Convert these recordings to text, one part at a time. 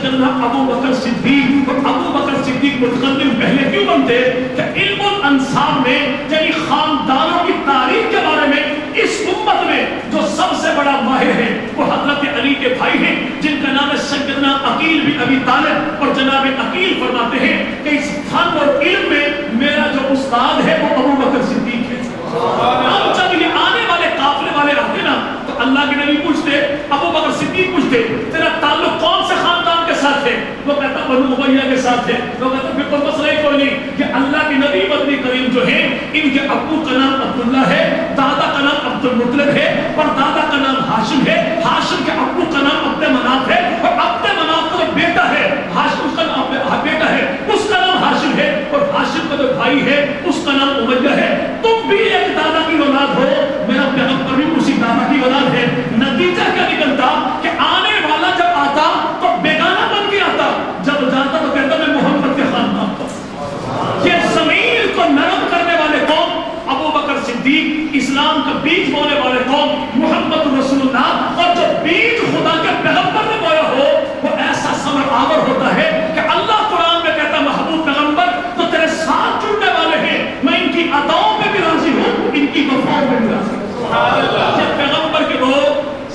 سیدنا ابو بکر صدیق، اور ابو بکر صدیق متقدم پہلے کیوں بنتے کہ علم الانساب میں یعنی خاندانوں کی تاریخ کے بارے میں اس امت میں جو سب سے بڑا ماہر ہے وہ حضرت علی کے بھائی ہیں جن کا نام ہے سیدنا عقیل بن ابی طالب، اور جناب عقیل فرماتے ہیں کہ اس فن اور علم میں میرا جو استاد ہے وہ ابو بکر صدیق ہے۔ اب جب یہ آنے والے قافلے والے آتے نا تو اللہ کے نبی پوچھتے، ابو بکر صدیق پوچھتے تیرا تعلق کون سے خاندان کے ساتھ ہے؟ وہ کہتا بنو امیہ کے ساتھ ہے۔ وہ کہتا پھر تو مسئلہ ہی کوئی نہیں کہ اللہ کے نبی مدنی کریم جو ہیں ان کے ابو کا نام عبداللہ ہے، دادا کا نام عبد المطلب ہے، اور دادا کا نام ہاشم ہے، ہاشم کے ابو کا نام عبد مناف ہے، اور عبد مناف کا جو بیٹا ہے ہاشم کا نام بیٹا ہے اس کا نام ہاشم ہے، اور ہاشم کا جو بھائی ہے اس کا نام امیہ ہے۔ تم بھی ایک دادا کی اولاد ہو، میرا پیغمبر بھی اسی دادا کی اولاد ہے۔ نتیجہ کیا نکلتا کہ آنے والا جب آتا تو بیگانہ بن کے آتا، جب جاتا تو کہتا میں محمد کے خاندان کا۔ یہ زمین کو نرم کرنے والے قوم ابو بکر صدیق، اسلام کا بیج بونے والے قوم محمد رسول اللہ، اور جو بیج خدا کے پیغمبر نے بویا ہو وہ ایسا ثمر آور ہوتا ہے کہ اللہ قرآن میں کہتا محبوب پیغمبر تو تیرے ساتھ جڑنے والے ہیں، میں ان کی عطاؤں پہ بھی راضی ہوں، ان کی وفاؤں پہ بھی راضی ہوں۔ جب پیغمبر کے وہ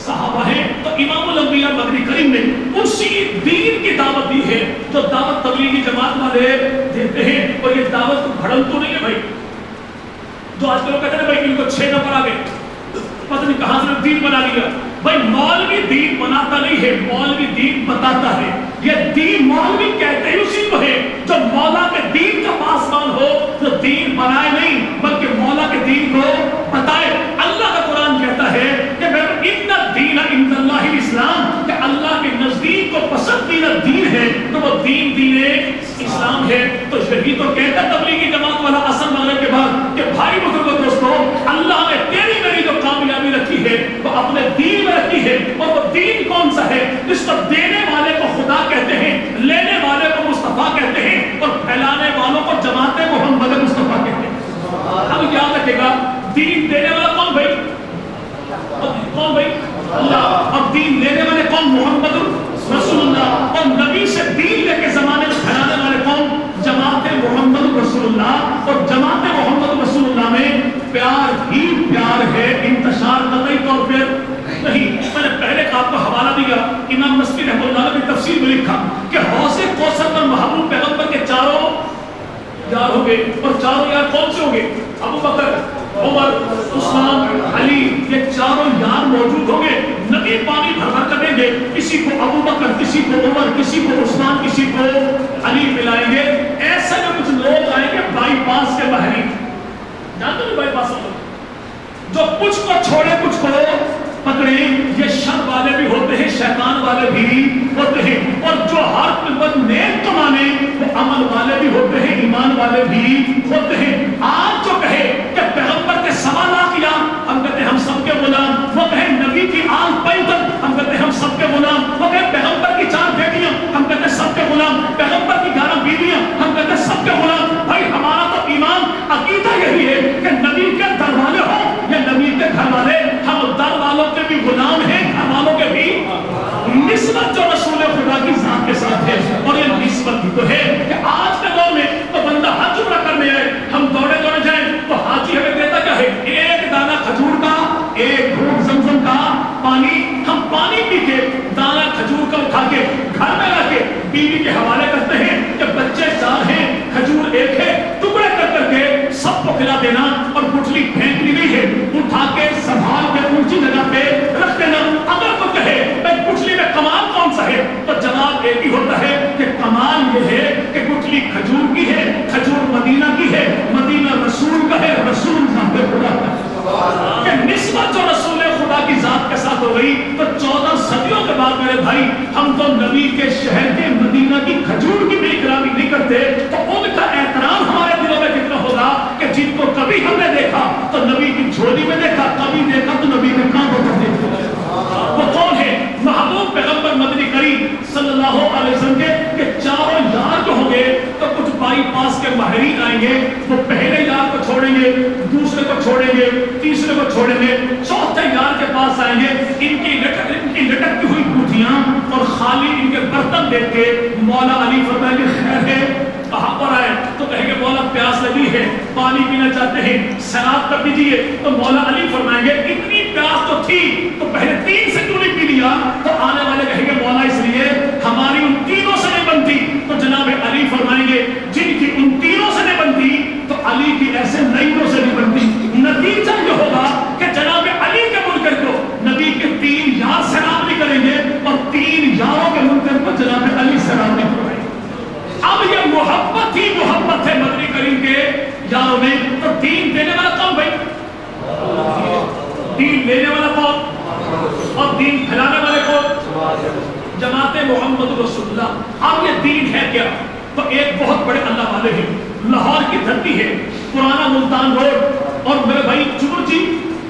صحابہ ہیں تو امام الانبیاء مدنی کریم نے اسی دین کی دعوت دی ہے جو دعوت تبلیغی جماعت والے دیتے ہیں، اور یہ دعوت بھڑن تو نہیں ہے بھائی جو آج کل کہتے ہیں بھائی ان کو 6 نمبر آ گئے پتہ نہیں کہاں سے دین بنا لیا۔ بھائی مولوی دین بناتا نہیں ہے، مولوی دین بتاتا ہے۔ یہ دین مولوی کہتے ہیں اسی کو ہے جو مولا کے دین کا پاسبان ہو، جو دین بنائے نہیں بلکہ مولا کے دین کو بتائے۔ اللہ کا قرآن کہتا ہے کہ ان الدین عند اللہ الاسلام، کہ اللہ کے نزدیک کو پسندیدہ دین ہے تو وہ دین اسلام ہے۔ تو یہی تو کہتا ہے تبلیغی جماعت والا اثر مغرب کے بعد کہ بھائی بزرگوں دوستو، اللہ نے تیری میری جو کامیابی رکھی ہے وہ اپنے دین میں رکھی ہے، اور وہ دین کون سا ہے جس کو دینے والے کو خدا کہتے ہیں، لینے والے کو مصطفیٰ کہتے ہیں، اور پھیلانے والوں کو جماعت محمد مصطفیٰ کہتے ہیں۔ اب یاد رکھے گا دین دینے والا کون بھائی؟ کون بھائی؟ اللہ۔ اب دین لینے والے کون؟ محمد رسول اللہ۔ اور نبی سے دین لے کے زمانے میں پھیلانے والے کون؟ جماعت محمد رسول اللہ۔ اور جماعت محمد رسول اللہ میں پیار ہی پیار ہے، انتشار قطعی طور پر نہیں۔ میں نے پہلے آپ کو حوالہ دیا، امام نصفی رحمہ اللہ نے تفسیر میں لکھا کہ حوض کوثر پر محبوب پیغمبر کے چاروں یار ہو گئے، اور چاروں یار کون سے ہوں گے؟ ابو بکر، عمر، عثمان، علی، یہ چاروں یار موجود ہوں گے۔ نبی پانی بھر کر دیں گے، کسی کو ابو بکر، کسی کو عمر، کسی کو عثمان، کسی کو علی ملائیں گے۔ ایسے میں کچھ لوگ آئیں گے بائی پاس کے باہری، جانتے ہیں بائی پاس جو کچھ کو چھوڑے کچھ کو پکڑے، یہ شر والے بھی ہوتے ہیں، شیطان والے بھی ہوتے ہیں، اور جو ہر وقت نیک کمانے وہ عمل والے بھی ہوتے ہیں، ایمان والے بھی ہوتے ہیں۔ آج جو کہے کہ پیغمبر کے 1.25 لاکھ یار، ہم کہتے ہیں ہم سب کے غلام، وہ کہے نبی کی آنکھ پینتر، ہم کہتے ہیں ہم سب کے غلام، وہ کہے پیغمبر کی 4 بیٹیاں، ہم کہتے ہیں سب کے غلام، پیغمبر کی 11 بیویاں، ہم کہتے ہیں سب کے غلام۔ بھائی ہمارا تو ایمان عقیدہ یہی ہے کہ نبی کے در والے ہوں یا نبی کے گھر والے، ہم در والوں کے بھی غلام ہیں، گھر والوں کے بھی۔ نسبت جو رسول خدا کی ذات کے ساتھ ہے، اور یہ نسبت ہی تو ہے کہ آج کے دور میں تو بندہ حج عمرہ کرنے آئے، ہم دوڑے جائیں تو حاجی ہمیں دیتا کیا ہے؟ ایک دانہ کھجور کا، ایک گھونٹ زمزم کا پانی۔ ہم پانی پی کے دانہ کھجور کا اٹھا کے گھر میں لا کے بیوی کے حوالے کرتے ہیں کہ بچے 4 ہیں، کھجور 1 ہے، ٹکڑے کر کے سب کو کھلا دینا، اور گٹھلی پھینک لی گئی ہے اٹھا کے سنبھال کے اونچی جگہ پہ رکھ دینا۔ اگر کوئی کہے بھائی گٹھلی میں کمال کون سا ہے تو جواب ایک ہی ہوتا ہے کہ کمال یہ ہے کہ گٹھلی کھجور کی ہے، کھجور مدینہ کی ہے، مدینہ رسول کا ہے، رسول ذات خدا کا ہے۔ کہ نسبت جو رسول خدا کی ذات کے ساتھ ہو گئی تو 14 صدیوں کے بعد میرے بھائی ہم تو نبی کے شہر کے مدینہ کی کھجور کی بھی اکرامی نہیں کرتے، تو ان کا احترام ہمارے دلوں میں کتنا ہوگا کہ جن کو کبھی ہم نے دیکھا تو نبی کی جھولی میں دیکھا، کبھی دیکھا تو نبی کے کانٹوں پر دیکھا۔ وہ کون ہے؟ محبوب پیغمبر مدنی کریم صلی اللہ علیہ وسلم کے چاروں یار جو ہوں گے تو کچھ بائی پاس کے ماہرین آئیں گے، وہ پہلے یار کو چھوڑیں گے، دوسرے کو چھوڑیں گے، تیسرے کو چھوڑیں گے، چوتھے یار کے پاس آئیں گے، ان کی لٹکتی ہوئی بلندیاں اور خالی ان کے برتن دیکھ کے مولا علی فرمائیں گے خیر ہے کہاں پر آئے تو کہیں گے مولا پیاس لگی ہے پانی پینا چاہتے ہیں سیراب کر دیجئے تو مولا علی فرمائیں گے اتنی پیاس تو تھی تو پہلے 3 سے کیوں نہیں پی لیا تو آنے والے کہیں گے مولا اس لیے ہماری ان تینوں سے نہیں بنتی تو جناب علی فرمائیں گے جن کی ان تینوں سے نہیں بنتی تو علی کی ایسے نئیوں سے نہیں بنتی نتیجہ یہ ہوگا کہ جناب علی کے منکر کو نبی کے 3 یار سیراب نہیں کریں گے اور 3 یاروں کے منکر کو جناب علی سیراب نہیں کریں گے اب یہ محبت ہی محبت ہے مدنی کریم کے یاروں میں تو دین دینے والا کون بھائی دین لینے والا کون اور دین پھیلانے والے کون جماعت محمد رسول اللہ اب یہ دین ہے کیا تو ایک بہت بڑے اللہ والے ہیں لاہور کی دھرتی ہے پرانا ملتان روڈ اور میرے بھائی چمر جی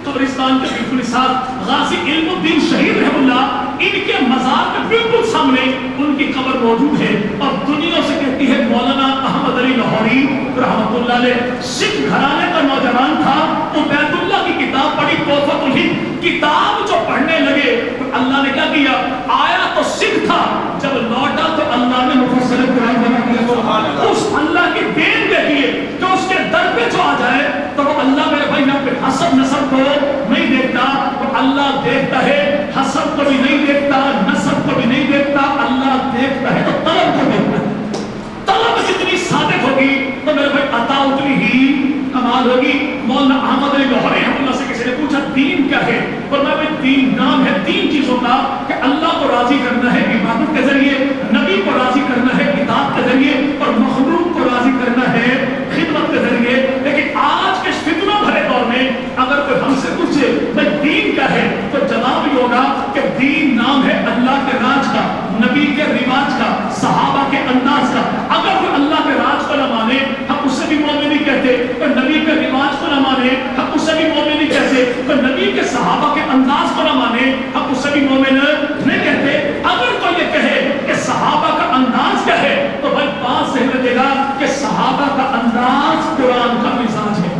قبرستان کے بالکل ساتھ غازی علم الدین شہید رحم اللہ ان کے مزار کے بالکل سامنے ان کی قبر موجود ہے اور دنیا سے کہتی ہے مولانا احمد علی لاہوری رحمۃ اللہ علیہ سکھ گھرانے کا نوجوان تھا عبید اللہ کی کتاب پڑھی توفۃ الہند کتاب جو پڑھنے لگے تو اللہ نے کیا کیا آیا تو سکھ تھا جب لوٹا تو اللہ نے مفسر قرآن بنا دیا اس اللہ کی دین دیکھیے کہ اس کے در پہ جو آ جائے تو وہ اللہ میرے بھائی یہاں پہ حسب نسب کو نہیں دیکھتا تو اللہ دیکھتا ہے حسب کو بھی نہیں دیکھتا نسب کو بھی نہیں دیکھتا اللہ دیکھتا ہے تو طلب کو دیکھتا ہے طلب جتنی صادق ہوگی تو میرے بھائی عطا اتنی ہی کمال ہوگی مولانا احمد علی لاہوری رحمۃ اللہ سے کسی نے پوچھا دین کیا ہے فرمایا بھائی دین نام ہے 3 چیزوں کا کہ اللہ کو راضی کرنا ہے عبادت کے ذریعے نبی کو راضی کرنا ہے اطاعت کے ذریعے اور مخلوق کو راضی کرنا ہے خدمت کے ذریعے لیکن آج کے فتنوں بھرے دور میں اگر کوئی ہم سے پوچھے بھائی دین کیا ہے تو جواب یہ ہوگا کہ دین نام ہے اللہ کے راج کا نبی کے رواج کا صحابہ کے انداز کا اگر کوئی اللہ کے راج کو نہ مانے ہم اس سے بھی مومن نہیں کہتے کوئی نبی کے رواج کو نہ مانے ہم اس سے بھی مومن نہیں کہتے کوئی نبی کے صحابہ کے انداز کو نہ مانے ہم اس سے بھی مومن نہیں کہتے اگر کوئی یہ کہے کہ صحابہ کا انداز کیا ہے تو بھائی بات ذہن رکھے گا کہ صحابہ کا انداز قرآن کا مزاج ہے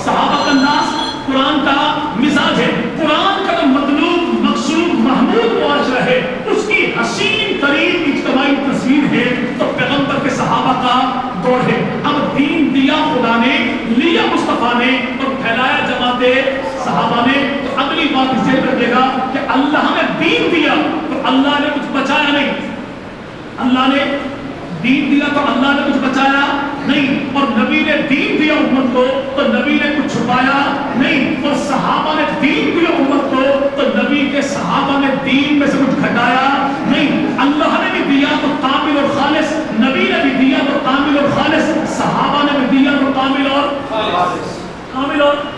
صحابہ کا انداز قرآن کا مزاج ہے قرآن کا مطلوب مقصود محمود معاشرہ ہے اس کی حسین ترین اجتماعی تصویر ہے تو پیغمبر کے صحابہ کا دور ہے اب دین دیا خدا نے لیا مصطفیٰ نے اور پھیلایا جماعت صحابہ نے تو اگلی بات اسے رکھے گا کہ اللہ نے دین دیا تو اللہ نے کچھ بچایا نہیں اللہ نے دین دیا تو اللہ نے کچھ بچایا نہیں اور نبی نے دین دیا امت کو تو نبی نے کچھ چھپایا نہیں اور صحابہ نے دین دیا امت کو تو نبی کے صحابہ نے دین میں سے کچھ گھٹایا نہیں اللہ نے بھی دیا تو کامل اور خالص نبی نے بھی دیا تو کامل اور خالص صحابہ نے بھی دیا تو کامل اور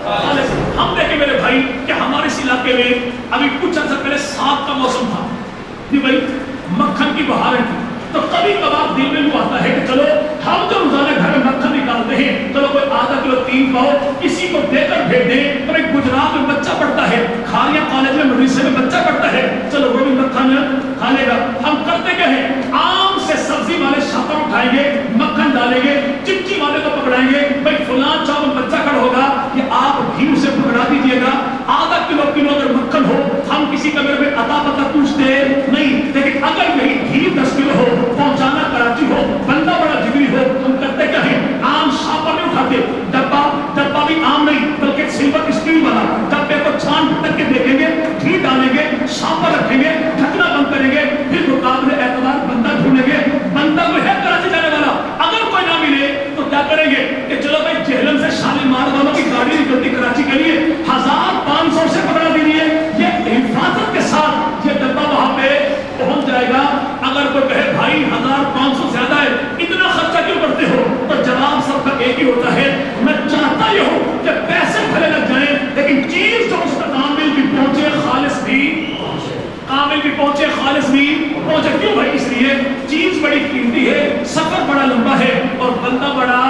خالص ہم دیکھیں میرے بھائی کہ ہمارے اس علاقے میں ابھی کچھ عرصہ پہلے سات کا موسم تھا جی بھائی مکھن کی بہاریں تھی تو کبھی کبھار دل میں وہ آتا ہے کہ چلو ہم جو روزانہ گھر میں مکھن نکالتے ہیں چلو کوئی آدھا کلو 3 پاؤ کسی کو دے کر بھیج دیں تو ایک گجرات میں بچہ پڑھتا ہے کھاریا کالج میں مدرسے میں بچہ پڑھتا ہے چلو وہ بھی مکھن کھا لے گا ہم کرتے کیا ہیں آم سے سبزی والے شاپر اٹھائیں گے مکھن ڈالیں گے چپچی والے کو پکڑائیں گے بھائی فلان چاؤ میں بچہ کھڑا ہوگا کہ آپ گھی اسے پکڑا دیجیے گا آدھا کلو اگر مکھن ہو ہم کسی کا میرے عطا پتہ پوچھتے نہیں لیکن اگر یہی گھی 10 کلو ہو پہنچانا کراچی ہو بندہ بڑا جگری ہو ہم کرتے کیا ہیں آم شاپر نہیں اٹھاتے ڈبہ بھی آم نہیں بلکہ سلور اسٹیل والا ڈبے کو چھان کر کے دیکھیں گے گھی ڈالیں گے شاپر رکھیں گے ڈھکنا بند کریں گے پھر مقابلے اعتبار بندہ ڈھونڈیں گے بندہ کوئی ہے کراچی جانے والا اگر کوئی نہ ملے تو کیا کریں گے کہ چلو بھائی جہلم سے شالیمار والوں کی گاڑی نکلتی کراچی کے لیے 1500 سے پکڑا دیجیے یہ حفاظت کے ساتھ یہ ڈبہ وہاں پہ پہنچ جائے گا اگر کوئی کہے بھائی 1500 زیادہ ہے اتنا خرچہ کیوں کرتے ہو تو جواب سب کا ایک ہی ہوتا ہے میں چاہتا یہ ہوں کہ پیسے بھلے لگ جائیں لیکن چیز جو اس کا کامل بھی پہنچے خالص بھی پہنچے کیوں بھائی اس لیے چیز بڑی قیمتی ہے سفر بڑا لمبا ہے اور بندہ بڑا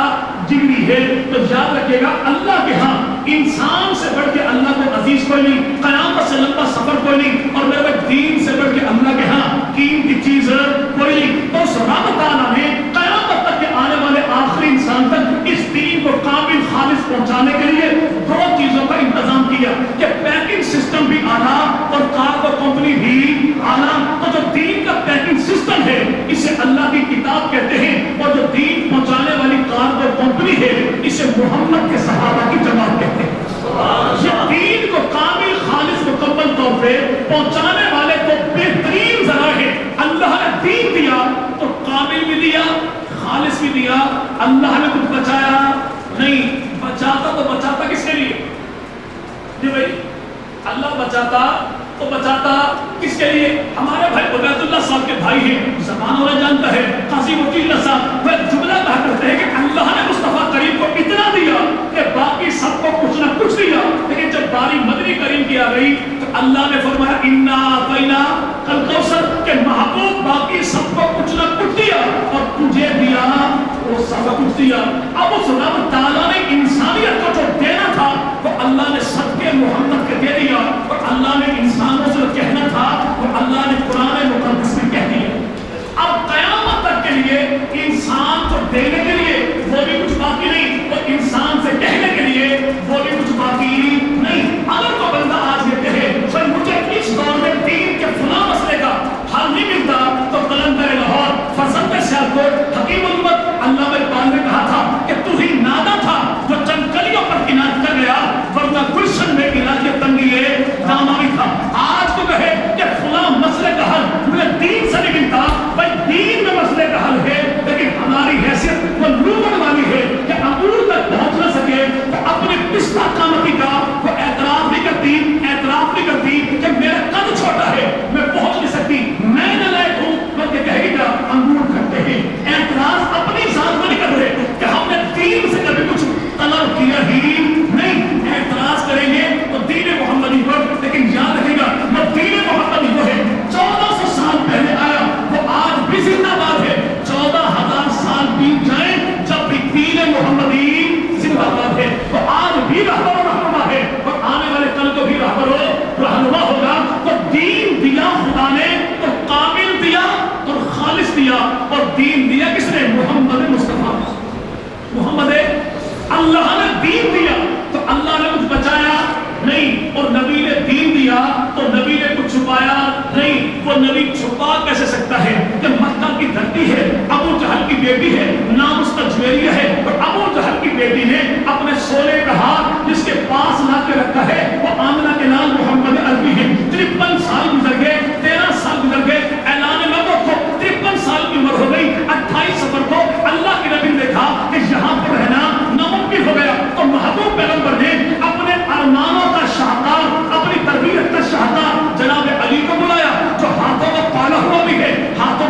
جگری ہے تو یاد رکھیے گا اللہ کے ہاں انسان سے بڑھ کے اللہ کو عزیز کوئی نہیں قیامت سے لمبا سفر کوئی نہیں اور میرے بھائی دین سے بڑھ کے اللہ کے ہاں قیمتی چیز کوئی نہیں تو اس رب تعالیٰ نے قیامت تک کے آنے والے آخری انسان تک اس دین کو کامل خالص پہنچانے کے لیے 2 چیزوں کا انتظام کیا کہ پیکنگ سسٹم بھی آنا اور کارگو کمپنی بھی آنا تو اللہ نے کچھ بچایا نہیں. بچاتا تو بچاتا کس کے لیے؟ جی بھائی اللہ بچاتا تو بچاتا کس کے لیے؟ ہمارے بھائی عبید اللہ صاحب کے بھائی ہیں، زبان والا جانتا ہے، قاضی وکیل اللہ صاحب وہ جملہ کہا کرتے ہیں کہ اللہ نے مصطفیٰ کریم کو اتنا دیا کہ باقی سب کو کچھ نہ کچھ دیا، لیکن جب باری مدنی کریم کی آ گئی تو اللہ نے فرمایا انا اعطینا الکوثر کہ محبوب باقی سب کو کچھ نہ کچھ دیا اور تجھے دیا وہ سب کچھ دیا. اب اس رب تعالیٰ نے انسانیت کو جو دینا تھا وہ اللہ نے صدقے محمد کے دے دیا، اور اللہ نے انسانوں سے کہنا تھا وہ اللہ نے قرآن مقدس میں کہہ دیا. اب قیامت تک کے لیے انسان کو دینے کے لیے وہ بھی کچھ باقی نہیں، اور انسان سے کہنے کے لیے وہ بھی کچھ باقی نہیں. اگر کوئی بندہ آج یہ کہے بھائی مجھے اس دور میں دین کے فلاں مسئلے کا حل نہیں ملتا، تو قلندر لاہور فرزند سیالکوٹ حکیم الامت علامہ اقبال نے کہا تھا کہ تو ہی نادا تھا جو چند کلیوں پر عنایت کر گیا، ورنہ گلشن میں علاج تنگی دامانی تھا. آج تو کہے کہ فلاں مسئلے کا حل مجھے دین سے نہیں ملتا، بھائی دین میں مسئلے کا حل ہے، لیکن ہماری حیثیت وہ لوگوں والی ہے کہ عبور تک پہنچ نہ سکے تو اپنے پستہ قامتی کا وہ اعتراف نہیں کرتی کہ میرا قد چھوٹا ہے، میں پہنچ نہیں سکتی، میں نہ لائق ہوں، بلکہ کہے گی کیا انگور کھٹے ہیں. اعتراض اپنی ذات میں نہیں کر رہے کہ ہم نے دین سے کبھی کچھ طلب کیا ہی نہیں. اعتراض کریں گے تو دین محمدی پر، لیکن یاد رکھے گا وہ دین محمدی وہ ہے 1400 سال پہلے آیا، وہ آج بھی زندہ باد ہے. 14,000 سال بیت جائیں جب بھی دین محمدی زندہ باد ہے، وہ آج بھی رہبر و رہنما ہے، اور آنے والے کل کو بھی رہبر و رہنما ہوگا. تو دین دیا خدا نے تو کامل دیا اور خالص دیا، اور دین دیا کس نے؟ محمد مصطفیٰ. محمد اللہ نے دین دیا تو اللہ نے کچھ بچایا نہیں، اور نبی نے دین دیا تو نبی نے کچھ چھپایا نہیں. وہ نبی چھپا کیسے سکتا ہے کہ مکہ کی دھرتی ہے، ابو جہل کی بیٹی ہے، نام اس کا جویریہ ہے، اور ابو جہل کی بیٹی نے اپنے سونے کا ہاتھ جس کے پاس لا کے رکھا ہے وہ آمنہ کے نام محمد عربی ہے. 53 سال گزر گئے، 13 سال گزر گئے، اعلان نبوت کو 53 سال کی عمر ہو گئی. 28 سفر کو اللہ کے نبی نے دیکھا کہ یہاں پر رہنا ناممکن ہو گیا، تو محبوب پیغمبر نے اپنے ارمانوں کا شاہکار، اپنی تربیت کا شاہکار جناب علی کو بلایا، جو ہاتھوں کو پالا ہوا بھی ہے، ہاتھوں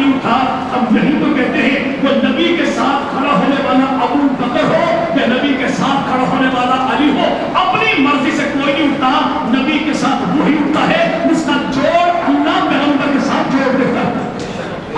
علی اٹھا. ہم یہی تو کہتے ہیں وہ نبی کے ساتھ کھڑا ہونے والا ابو بکر ہو یا نبی کے ساتھ کھڑا ہونے والا علی ہو, اپنی مرضی سے کوئی نہیں اٹھتا, نبی کے ساتھ وہی اٹھتا ہے جس کا جوڑ اللہ پیغمبر کے ساتھ جوڑ دیتا ہے.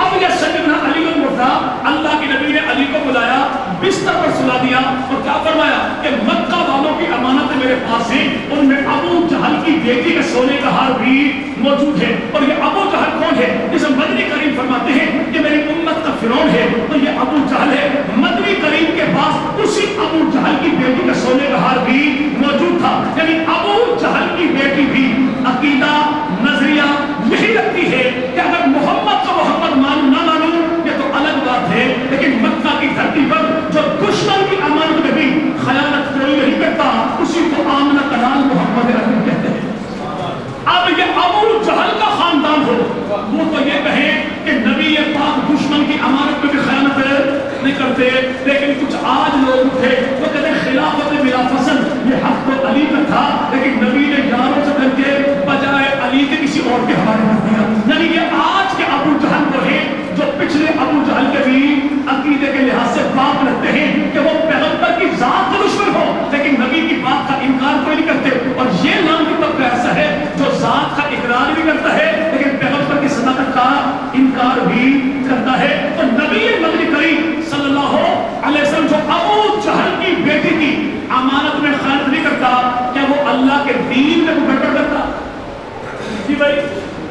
اب یہ سیدنا علی مرتضی, اللہ کے نبی نے علی کو بلایا, بستر پر سلا دیا اور کیا فرمایا کہ مکہ والوں کی امانتیں میرے پاس ہیں, ان میں ابو جہل کی بیٹی کے سونے کا ہار بھی موجود ہے. اور یہ ابو جہل کون ہے؟ جسے مدنی کریم فرماتے ہیں کہ میری امت کا فرعون ہے, تو یہ ابو جہل ہے. مدنی کریم کے پاس اسی ابو جہل کی بیٹی کا سونے کا ہار بھی موجود تھا. یعنی ابو جہل کی بیٹی بھی عقیدہ نظریہ یہی رکھتی ہے کہ اگر محمد کو محمد مانو نہ مانو یہ تو الگ بات ہے, لیکن مکہ کی دھرتی پر جو دشمن کی امانت میں بھی خیانت کوئی نہیں کرتا, اسی کو آمنہ کا نام محمد رسول کہتے ہیں. اب یہ ابو جہل کا خاندان ہو, وہ تو یہ کہیں کہ نبی پاک دشمن کی امانت میں بھی خیانت نہیں کرتے, لیکن کچھ آج لوگ تھے وہ کہتے ہیں خلافت بلا فصل, یہ حق تو علی کا تھا لیکن نبی نے یاروں سے کر کے بجائے علی کے کسی اور کے حوالے کر دیا. یعنی یہ آج کے ابو جہل کو ہے جو پچھلے ابو جہل کے بھی عقیدے کے لحاظ سے بات رکھتے ہیں کہ وہ پیغمبر کی ذات کا دشمن ہو لیکن نبی کی بات کا انکار کوئی نہیں کرتے. اور یہ نام کی طبقہ ایسا ہے جو ذات کا اقرار بھی کرتا ہے لیکن پیغمبر کی صداقت کا انکار بھی کرتا ہے. تو نبی مدنی کریم صلی اللہ علیہ وسلم جو ابو جہل کی بیٹی کی امانت میں خیانت نہیں کرتا, کیا وہ اللہ کے دین میں گڑبڑ کرتا؟ جی بھائی,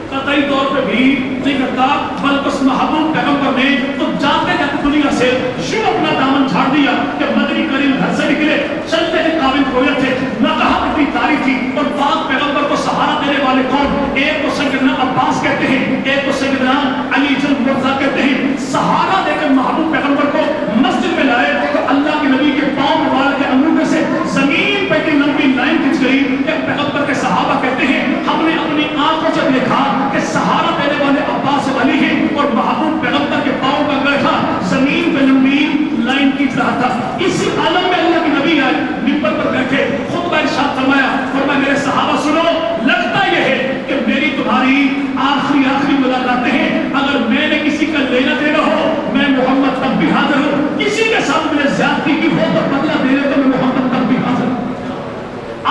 قطعی طور پہ بھی نہیں کرتا, بلکہ اس محبوب پیغمبر نے تو جاتے جاتے دنیا سے یوں اپنا دامن جھاڑ دیا کہ مدنی کریم گھر سے نکلے چلتے کے قابل کوئی تھے نہ کہا کتنی تاریخ تھی. اور پاک پیغمبر کو سہارا دینے والے کون؟ ایک کو سیدنا عباس کہتے ہیں, ایک کو سیدنا علی جل مرتضیٰ کہتے ہیں. سہارا دے کر محبوب پیغمبر کو مسجد میں لائے تو اللہ کے نبی کے پاؤں مبارک کے انگوٹھے سے زمین پہ کی لمبی لائن کھنچ گئی کہ پیغمبر کے صحابہ کہتے ہیں ہم نے اپنی آنکھوں سے دیکھا کہ سہارا دینے والے عباس علی ہیں اور محبوب پیغمبر کے پاؤں کا بیٹھا زمین پہ لمبی لائن کھینچ رہا تھا. اسی عالم میں اللہ کے نبی آئے, منبر پر بیٹھے, خطبہ ارشاد فرمایا میرے صحابہ سنو, لگتا یہ ہے کہ میری تمہاری آخری ملاقاتیں ہیں, اگر میں نے کسی کا لینا دینا ہو میں محمد تب بھی حاضر ہوں, کسی کے ساتھ میں نے زیادتی کی ہو تو بدلہ دینے تو میں محمد تب بھی حاضر ہوں.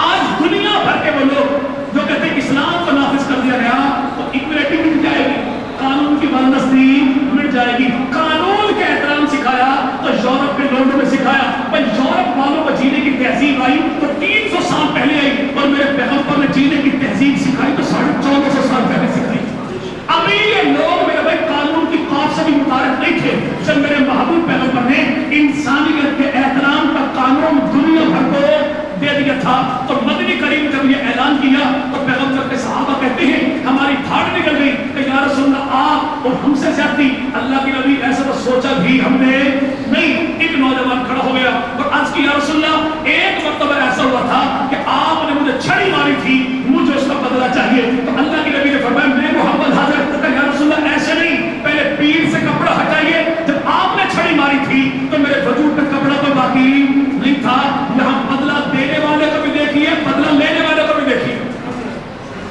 آج دنیا بھر کے وہ لوگ جو کہتے ہیں اسلام کو نافذ کر دیا گیا تو اکولیٹی مٹ جائے گی, قانون کی بالادستی مٹ جائے گی. قانون کے احترام سکھایا تو یورپ کے لوگوں نے سکھایا, بھائی یورپ والوں کو جینے کی تہذیب آئی تو 300 سال پہلے آئی, اور میرے پیغمبر نے جینے کی تہذیب سکھائی تو 1450 سال پہلے سکھائی. ابھی یہ لوگ میرے بھائی قانون کی قاف سے بھی متعارف نہیں تھے جب میرے محبوب پیغمبر نے انسانیت کے احترام کا قانون دنیا بھر کو دے دیا تھا. تو مدنی کریم جب یہ اعلان کیا تو پیغمبر کے صحابہ کہتے ہیں ہماری دھاڑ نکل گئی کہ یا رسول اللہ آپ اور ہم سے زیادتی. اللہ کے نبی ایسا تو سوچا بھی ہم نے نہیں. ایک نوجوان کھڑا ہو گیا اور عرض کی یا رسول اللہ ایک مرتبہ ایسا ہوا تھا کہ آپ نے مجھے چھڑی ماری تھی, مجھے اس کا بدلہ چاہیے. تو اللہ کے نبی نے فرمایا میں محمد حاضر. یا رسول اللہ ایسے نہیں, پہلے پیر سے کپڑا ہٹائیے. جب آپ نے چھڑی ماری تھی تو میرے وجود پہ کپڑا تو باقی نہیں تھا. یہاں بدلہ دینے والے کو بھی دیکھیے, بدلہ لینے والے کو بھی دیکھیے.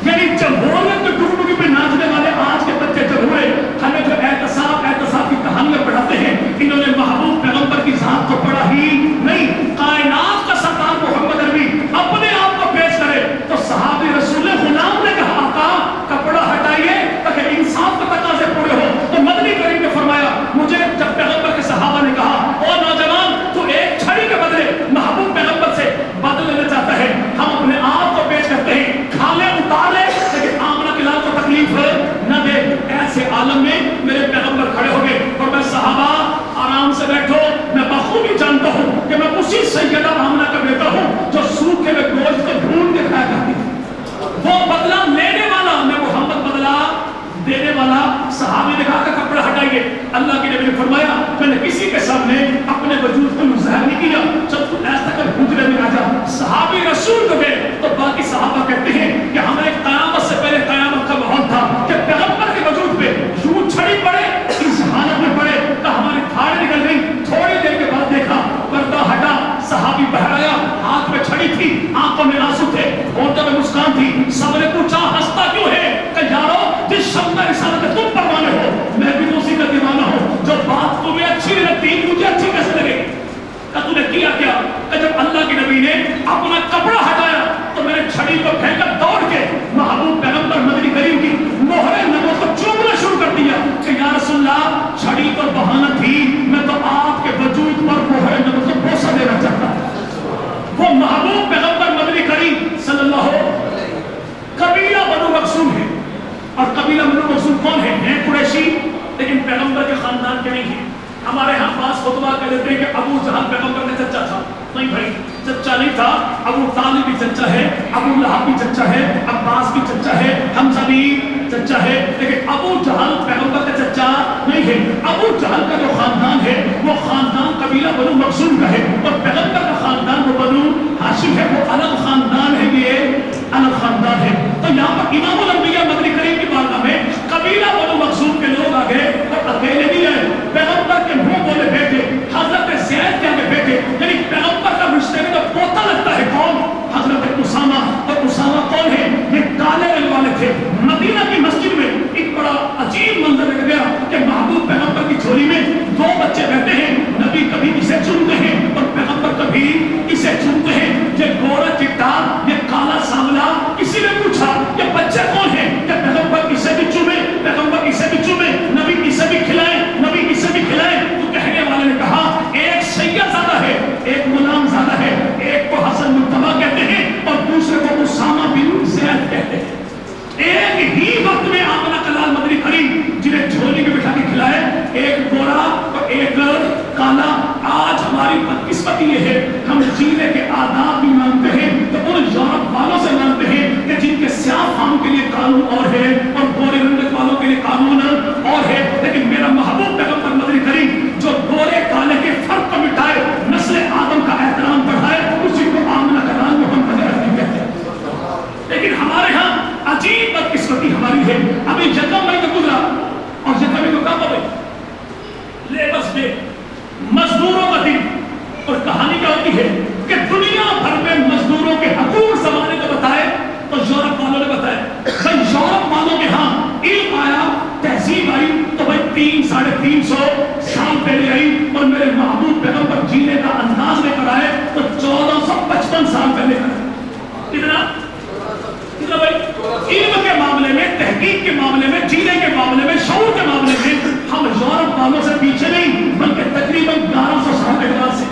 یعنی جمہوریت میں ڈگڈگی پہ ناچنے والے آج کے بچے جب ہوئے, ہمیں جو احتساب کی کہانیاں پڑھاتے ہیں, انہوں نے محبوب پیغمبر کی ذات کو پڑھا ہی نہیں. کائنات کا سردار محمد عربی اپنے آپ کو پیش کرے تو صحابی رسول غلام نے کہا آقا کپڑا ہٹائیے تاکہ انصاف کا تقاضے پورے ہو. تو مدنی کریم نے فرمایا مجھے جب پیغمبر کے صحابہ نے کہا او نوجوان تو ایک چھڑی کے بدلے محبوب پیغمبر سے بدل لینا چاہتا ہے, ہم اپنے آپ کو پیش کرتے ہیں, کھالے اتار لے لیکن آمنہ کے لال کو تکلیف نہ دے. ایسے عالم میں میرے پیغمبر کھڑے ہو گئے اور میں صحابہ آرام سے بیٹھو, میں بخوبی جانتا ہوں کہ میں اسی سیدہ آمنہ کا بیٹا ہوں جو سوکھے میں گوشت کو بھون کے کھایا کرتی تھی. وہ بدلہ لینے والا, میں محمد بدلہ دینے والا. صحابی نے کہا کہ کپڑا ہٹائیے. اللہ کے نبی نے فرمایا میں نے کسی کے سامنے اپنے وجود کو ظاہر نہیں کیا, جب تو ایسا کر حجرے میں آ جا. صحابی رسول کو گئے تو باقی صحابہ کہتے ہیں کہ ہمیں قیامت سے پہلے قیامت کا ماحول تھا کہ پیغمبر کے وجود پہ یوں چھڑی پڑے, اس حالت میں پڑے تو ہماری دھاڑ نکل گئی. تھوڑی دیر کے بعد دیکھا پردہ ہٹا, صحابی بہرایا, ہاتھ میں چھڑی تھی, آنکھوں میں آنسو تھے, ہونٹوں میں مسکان تھی. سب نے پوچھا ہنستا کیوں ہے؟ کہ یارو جس شب میں رسالت تم پروانے ہو میں بھی تو اسی کا تو نے کیا کیا کہ جب اللہ کے نبی نے اپنا کپڑا ہٹایا تو میں نے چھڑی کو پھینک کر دوڑ کے محبوب پیغمبر مدنی کریم کی مہر نبوت کو چومنا شروع کر دیا کہ یا رسول اللہ چھڑی تو بہانہ تھی، میں تو آپ کے وجود پر مہر نبوت کو بوسہ دینا چاہتا تھا۔ وہ محبوب پیغمبر مدنی کریم صلی اللہ علیہ وسلم قبیلہ بنو مخزوم ہے، اور قبیلہ بنو مخزوم کون ہے؟ ہیں قریشی، لیکن پیغمبر کے خاندان کے نہیں ہیں۔ ہمارے ہاں بعض خطبہ کہہ دیتے ہیں کہ ابو جہل پیغمبر کا چچا تھا، نہیں بھائی چچا نہیں تھا۔ ابو طالب بھی چچا ہے، ابو لہب بھی چچا ہے، عباس بھی چچا ہے، حمزہ بھی چچا ہے، لیکن ابو جہل پیغمبر کا چچا نہیں ہے۔ ابو جہل کا جو خاندان ہے وہ خاندان قبیلہ بنو مخزوم کا ہے، اور پیغمبر کا خاندان وہ بنو ہاشم ہے، وہ الگ خاندان ہے، یہ الگ خاندان ہے۔ تو یہاں پر امام الانبیاء مدنی کریم کی بارگاہ میں قبیلہ بنو مخزوم کے لوگ آ گئے اور اکیلے نہیں آئے، پیغمبر کے منہ بولے بیٹھے، حضرت زید کے آگے بیٹھے، یعنی پیغمبر کا رشتے میں جو پوتا لگتا ہے کون؟ حضرت اسامہ۔ اور اسامہ کون ہے؟ یہ کالے رنگ والے تھے۔ مدینہ کی مسجد میں ایک بڑا عجیب منظر دیکھا گیا کہ محبوب پیغمبر کی جھولی میں دو بچے بیٹھے ہیں، نبی کبھی اسے چومتے ہیں اور پیغمبر کبھی اسے چومتے ہیں۔ یہ گورا چٹا، یہ کالا سانولا، کسی نے پوچھا یہ بچے کون ہیں؟ کہ پیغمبر اسے بھی چومے، پیغمبر اسے بھی چومے، نبی اسے بھی کھلائے، نبی اسے بھی کھلائے۔ تو کہنے والے نے کہا ایک سید زادہ ہے، ایک غلام زادہ ہے، ایک کو حسن مجتبی کہتے ہیں اور دوسرے کو اسامہ بن زید کہتے ہیں۔ ایک ہی وقت میں آمنہ کلال مدنی کریم جنہیں جھولی میں بٹھا کے کھلائے، ایک گورا اور ایک کالا۔ آج ہماری بدقسمتی یہ ہے ہم جینے کے آداب بھی مانتے ہیں تو ان یورپ والوں سے مانتے ہیں کہ جن کے سیاہ فام کے لیے قانون اور ہے اور گورے رنگت والوں کے لیے قانون اور ہے، لیکن میرا محبوب پیغمبر مدنی کریم جو گورے کالے کے فرق کو مٹائے، نسل آدم کا احترام بڑھائے، اسی کو آمنہ کلال محمد عربی کہتے ہیں۔ لیکن ہمارے ہاں عجیب بدقسمتی ہماری ہے۔ ابھی یکم مئی کا گزرا اور یکم مئی کو کب ہوئے؟ لیبرس ڈے، مزدوروں کا دن۔ اور کہانی کیا ہوتی ہے کہ دنیا بھر میں مزدوروں کے حقوق زمانے کو بتائے تو یورپ والوں نے بتایا۔ بھائی یورپ والوں کے ہاں علم آیا، تہذیب آئی تو بھائی 300-350 سال پہلے آئی، اور میرے محبوب پیغمبر جینے کا انداز لے کر آئے تو 1455 سال پہلے آئے۔ کتنا بھائی؟ علم کے معاملے میں، تحقیق کے معاملے میں، جینے کے معاملے میں، شعور کے معاملے میں ہم یورپ والوں سے پیچھے نہیں، بلکہ تقریباً 1100 سال کے بعد سے۔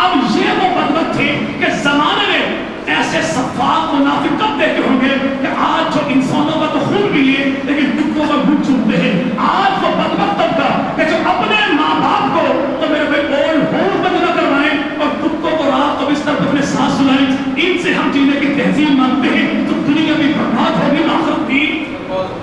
اب یہ وہ بدبخت تھے کہ زمانے میں ایسے صفاق منافق کب دیکھے ہوں گے کہ آج جو انسانوں کا تو خون پیے لیکن کتوں کا خون چومتے ہیں۔ آج وہ بدبخت طبقہ کہ جو اپنے ماں باپ کو تو میرے بھائی اولڈ ہوم بند نہ کروائیں اور کتوں کو رات کو بستر پر اپنے ساتھ سلائیں، ان سے ہم جینے کی تہذیب مانتے ہیں تو دنیا بھی برباد ہوگی، آخرت بھی۔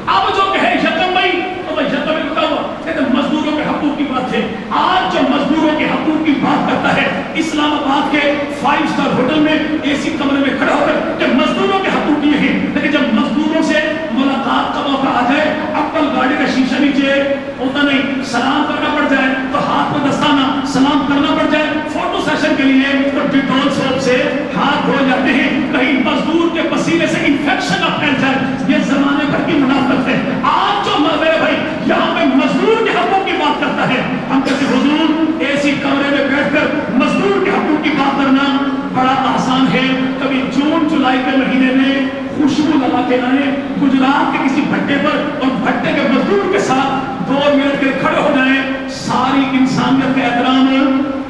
اب جو کہے یکم مئی تو بھائی یکم مئی کو کیا ہوا؟ کہتے ہیں مزدوروں کے حقوق کی بات ہے۔ آج جو مزدوروں کے حقوق کی بات کرتا ہے اسلام آباد کے 5 اسٹار ہوٹل میں اے سی کمرے میں کھڑا ہو کر کہ مزدوروں کے حقوق یہ ہیں، لیکن جب مزدوروں سے ملاقات کا موقع آ جائے، اپل گاڑی کا شیشہ نیچے ہوتا نہیں، سلام کرنا پڑ جائے تو ہاتھ میں دستانہ سلام کرنا پڑ جائے، فوٹو سیشن کے لیے تو ڈیٹول سوپ سے ہاتھ دھو جاتے ہیں، کہیں مزدور کے پسینے سے انفیکشن نہ پھیل جائے۔ یہ زمانے بھر کی منافقت ہے۔ آج جو میرے بھائی یہاں پہ مزدور کے حقوق کی بات کرتا ہے، ہم کہتے ہیں حضور اے سی کمرے میں بیٹھ کر مزدور کے حقوق کی بات کرنا بڑا آسان ہے۔ کبھی جون جولائی کے مہینے میں خوشبو لگا کے آئے گجرات کے کسی بھٹے پر اور بھٹے کے مزدور کے ساتھ 2 منٹ کے کھڑے ہو جائیں، ساری انسانیت کا احترام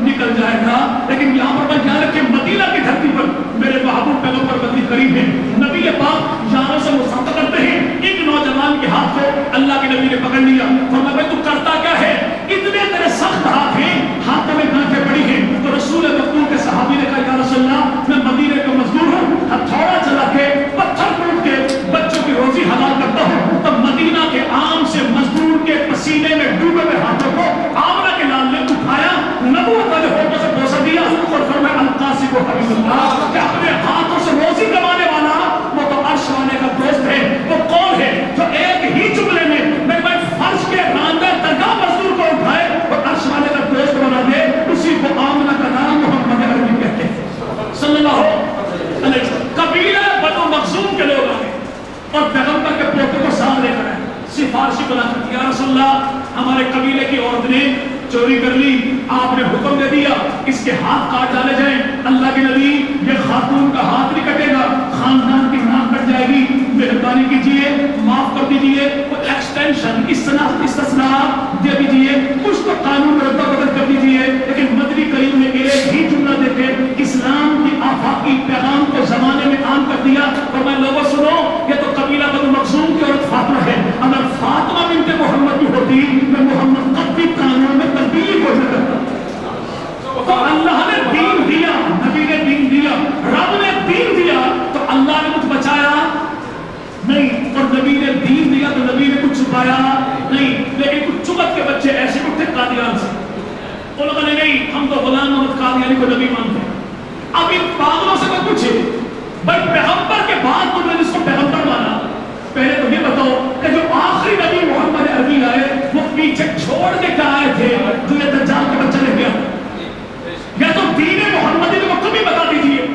نکل جائے گا۔ لیکن یہاں پر بات یاد رکھیں مدینہ کی دھرتی پر میرے محبوب پیغمبر مدنی کریم ہیں، نبی پاک یاروں سے مسافہ کرتے ہیں، ایک نوجوان کے ہاتھ کو اللہ کے نبی نے پکڑ لیا، فرمایا بھائی تو کرتا کیا ہے؟ اتنے تیرے سخت ہاتھ ہیں، ہاتھوں میں گانٹھیں پڑی ہیں۔ تو رسول مقبول کے صحابی نے کہا یا رسول اللہ میں مدینے کا مزدور ہوں، ہتھوڑا چلا کے پتھر کوٹ کے بچوں کی روزی حلال کرتا ہوں۔ تو مدینہ کے عام سے مزدور کے پسینے میں ڈوبے ہوئے ہاتھوں کو آمنہ کے لال نے اٹھایا، نبوت والے ہاتھوں سے بوسہ دیا اور فرمایا القاسم حبیب اللہ، کہ اپنے ہاتھوں سے روزی کمانے والا وہ تو عرش والے کا دوست ہے۔ وہ کون ہے جو ایک ہی جملے میں میرے فرش کے راندہ درگاہ مزدور کو اٹھائے اور عرش والے کا دوست بنا دے؟ اسی کو آمنہ کا نام محمد عربی کہتے ہیں صلی اللہ علیہ وسلم۔ قبیلہ بنو مخزوم کے لوگ آئے اور پیغمبر کے پوتے کو ساتھ لے کر آئے، سفارشی بنا کر یا رسول اللہ ہمارے قبیلے کی عورت نے چوری کر لی، آپ نے حکم دے دیا اس کے ہاتھ کاٹ ڈالے جائیں۔ اللہ کے نبی یہ خاتون کا ہاتھ نہیں کٹے گا، خاندان کی ناک کٹ جائے گی، مہربانی کیجیے معاف کر دیجیے، کوئی ایکسٹینشن استثناء دے دیجیے، کچھ تو قانون میں رد و بدل کر دیجیے۔ لیکن مدنی کریم نے ایک ہی جملہ دے کے اسلام کی آفاقی پیغام کو زمانے میں عام کر دیا، اور میں لوگوں سنو، یہ تو قبیلہ بنو مخزوم کی عورت فاطمہ ہے، اگر فاطمہ بنت محمد کی ہوتی میں محمد قطبی قانون میں تبدیلی کو کرتا۔ تو اللہ نے دین دیا، نبی نے دین دیا، رب نے دین دیا، تو اللہ نے کچھ بچایا نہیں، اور نبی نے دین دیا تو نبی نے کچھ چھپایا نہیں۔ لیکن کچھ چبت کے بچے ایسے اٹھے قادیان سے، ان لوگوں نے نہیں ہم تو غلام محمد قادیانی کو نبی مانتے ہیں۔ اب ان پاگلوں سے کوئی پوچھے بھائی پیغمبر کے بعد تم نے جس کو پیغمبر مانا، پہلے تو یہ بتاؤ کہ جو آخری نبی محمد عربی آئے وہ پیچھے چھوڑ کے کیا آئے تھے جو یہ دجال کا بچہ لے گیا؟ یا تو دین محمدی کو کبھی بتا دیجیے،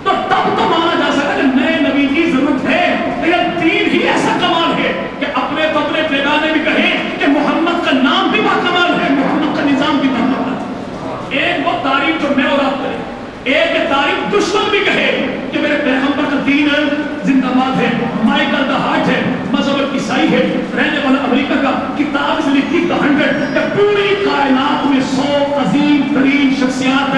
تو تب تو مانا جا سکتا کہ نئے نبی کی ضرورت ہے۔ لیکن دین ہی ایسا کمال ہے کہ اپنے تو اپنے بیگانے بھی کہیں کہ محمد کا نام بھی با کمال ہے، محمد کا نظام بھی با کمال ہے۔ ایک وہ تعریف جو میں اور آپ کریں، ایک تعریف دشمن بھی کہے کہ میرے پیغمبر کا دین زندہ باد ہے، مائیکل دا ہارٹ ہے، مذہب عیسائی ہے، رہنے والا امریکہ کا، کتاب سے لکھی دا 100 کہ پوری کائنات میں 100 عظیم ترین شخصیات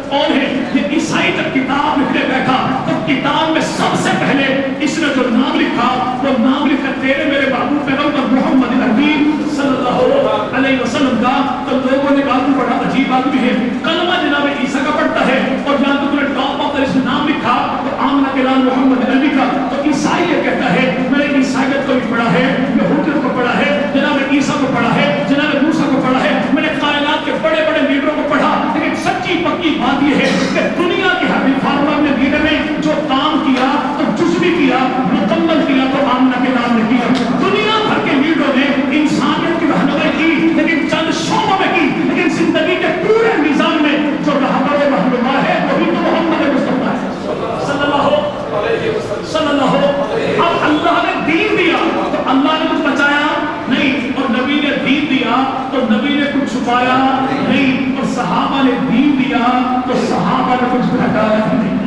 اور ہیں۔ یہ عیسائی جب کتاب لکھنے بیٹھا تو کتاب میں سب سے پہلے اس نے جو نام لکھا وہ نام لکھا تیرے میرے محبوب پیغمبر محمد عربی صلی اللہ علیہ وسلم کا۔ تو لوگوں نے کہا تو بڑا عجیب آدمی ہے، کلمہ جناب عیسیٰ کا پڑھتا ہے اور جہاں تو نے ٹاپ آف اس نام لکھا تو آمنہ کے نام محمد عربی کا۔ تو عیسائی یہ کہتا ہے میں نے عیسائیت کو بھی پڑھا ہے، یہودیت کو پڑھا ہے، جناب عیسیٰ کو پڑھا ہے، جناب موسیٰ کو پڑھا ہے، میں نے کائنات کے بڑے بڑے لیڈروں کو پڑھا، لیکن سچی پکی بات یہ ہے کہ دنیا کی ہر فارمر نے لیڈر نے جو کام کیا تو جزوی کیا، مکمل کیا تو آمنہ کے نام نے کیا۔ دنیا بھر کے لیڈروں نے انسانیت کی رہنمائی کی لیکن چند شعبوں میں کی، لیکن زندگی کے پورے نظام میں جو رہبر و رہنما ہے وہی تو محمد مصطفیٰ ہے صلی اللہ علیہ۔ اب اللہ نے دین دیا تو اللہ نے کچھ بچایا نہیں، اور نبی نے دین دیا تو نبی نے کچھ چھپایا نہیں، اور صحابہ نے دین دیا تو صحابہ نے کچھ گھٹایا نہیں۔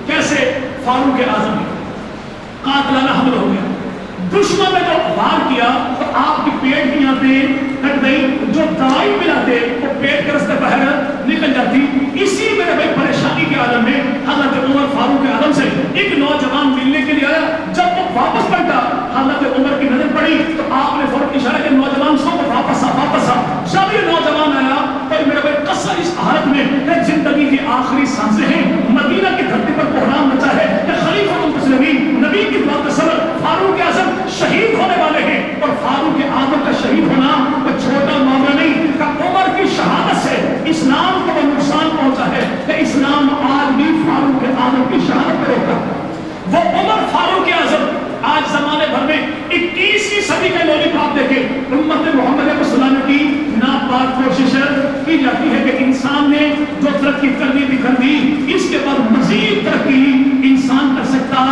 کیسے؟ فاروق اعظم قاتلانہ حملہ ہو گیا، دشمن نے جو وار کیا تو آپ کی پیٹ کی یہاں کٹ گئی، جو دوائی پلاتے وہ پیٹ کے راستے باہر نکل جاتی۔ اسی میں بھائی پریشانی کے عالم میں حضرت عمر فاروق اعظم سے ایک نوجوان ملنے کے لیے آیا، جب وہ واپس پلٹا حضرت عمر کی نظر پڑی تو آپ نے فوراً اشارہ کیا نوجوان سو واپس آ واپس آ۔ جب یہ نوجوان آیا تو میرے بھائی قصہ اس حالت میں کہ زندگی کی آخری سانسیں ہیں، مدینہ کی دھرتی پر بحران مچا ہے کہ خلیفۃ المسلمین نبی کی دعا کا سبب فاروق اعظم شہید ہونے والے ہیں، اور فاروق اعظم کا شہید ہونا کوئی چھوٹا معاملہ نہیں کہ عمر کی شہادت سے اسلام کو وہ نقصان پہنچا ہے کہ اسلام آج بھی فاروق اعظم کی شہادت پر ہوتا ہے۔ وہ عمر فاروق اعظم آج زمانے بھر میں 21ویں صدی کے لولی پاپ دیکھے امت محمد صلی اللہ علیہ وسلم کی ناپاک کوشش کی جاتی ہے کہ انسان نے جو ترقی کرنی بھی کر دی، اس کے بعد مزید ترقی انسان کر سکتا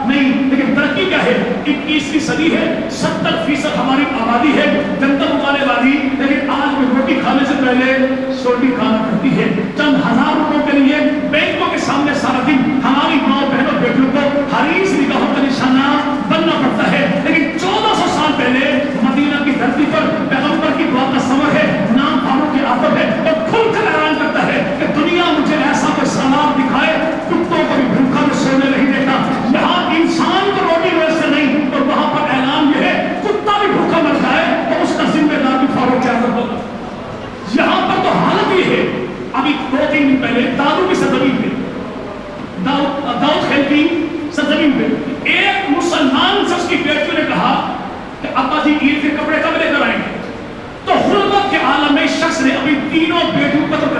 نہیں۔ لیکن ترقی کیا ہے؟ 21ویں صدی ہے، 70% ہماری آبادی ہے جنگل اگانے والی، لیکن آج بھی روٹی کھانے سے پہلے سوٹی کھانا پڑتی ہے۔ چند ہزار روپوں کے لیے بینکوں کے سامنے سارا دن ہماری ماں بہنوں بیٹیوں کو حریص نگاہوں کا نشانہ بننا پڑتا ہے۔ لیکن 1400 سال پہلے مدینہ کی دھرتی پر پیغمبر کی دعا کا ثمر ہے، نام فاروق اعظم ہے، اور کھل کر اعلان کرتا ہے کہ دنیا مجھے ایسا کوئی سواب دکھائے، کتوں کو بھی بھوکا میں سونے نہیں دیتا۔ یہاں انسان کو روٹی ویسے نہیں، اور وہاں پر اعلان یہ ہے کتا بھی بھوکا مر جائے تو اس کا ذمہ دار بھی فاروق اعظم ہوگا۔ یہاں پر تو حالت یہ ہے، ابھی 2-3 دن پہلے دادو کی سرزمین پہ، داؤد خیل کی سرزمین پہ ایک مسلمان شخص کی بیٹیوں نے کہا کہ ابا جی عید کے کپڑے کب لے کر آئیں گے؟ تو غربت کے عالم میں اس شخص نے اپنی تینوں بیٹیوں کو قتل